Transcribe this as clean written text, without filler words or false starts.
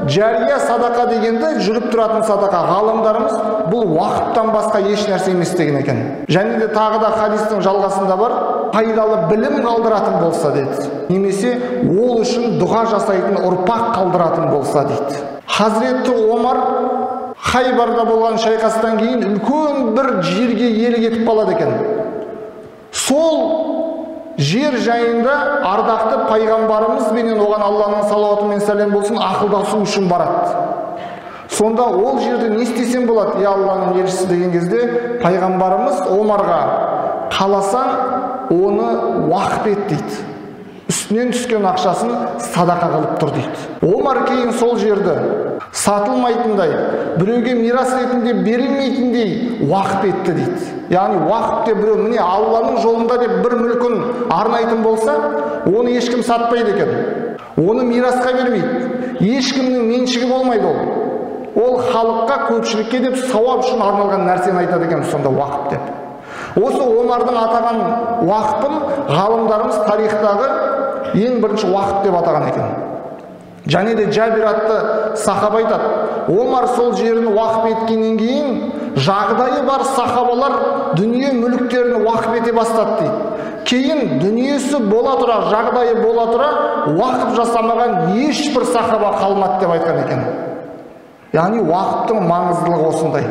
жария садақа дегенде жүріп тұратын садақа. Ғалымдарымыз бұл уақыттан басқа еш нәрсе емес деген екен. Және де тағы да хадистің жалғасында бар, пайдалы білім қалдыратын болса дейді, немесе ол үшін дұға жасайтын ұрпақ қалдыратын болса дейді. Хазіреті Омар Хайбарда болған шайқастан кейін үлкен бір жерге иелік етіп қалады екен. Сол жер жайында ардақты пайғамбарымыз менен оған Алланың салауаты мен сәлем болсын ақылдасу үшін барады. Сонда ол жерде не істесем болады, я Алланың елшісі деген кезде пайғамбарымыз Омарға қаласаң оны уақып ет дейді. Үстінен түскен ақшасын садақа қылып тұр дейді. Омар кейін сол жерді сатылмайтындай, біреуге мирас ретінде берілмейтіндей уақып етті дейді. Яғни уақып деп біреу міне Алланың жолында деп бір мүлкін арнайтын болса, оны ешкім сатпайды екен. Оны мирасқа бермейді. Ешкімнің меншігі болмайды ол. Ол халыққа, көпшілікке деп сауап үшін арналған нәрсені айтады екен сонда уақып деп. Осы Омардың атаған уақытын ғалымдарымыз тарихтағы ең бірінші уақыт деп атаған екен. Және де Жабир атты сахаба айтады, Омар сол жерін уақып еткеннен кейін жағдайы бар сахабалар дүние мүліктерін уақып ете бастады дейді. Кейін дүниесі бола тұра, жағдайы бола тұра, уақып жасамаған ешбір сахаба қалмады деп айтқан екен. Яғни уақыптың маңыздылығы осындай.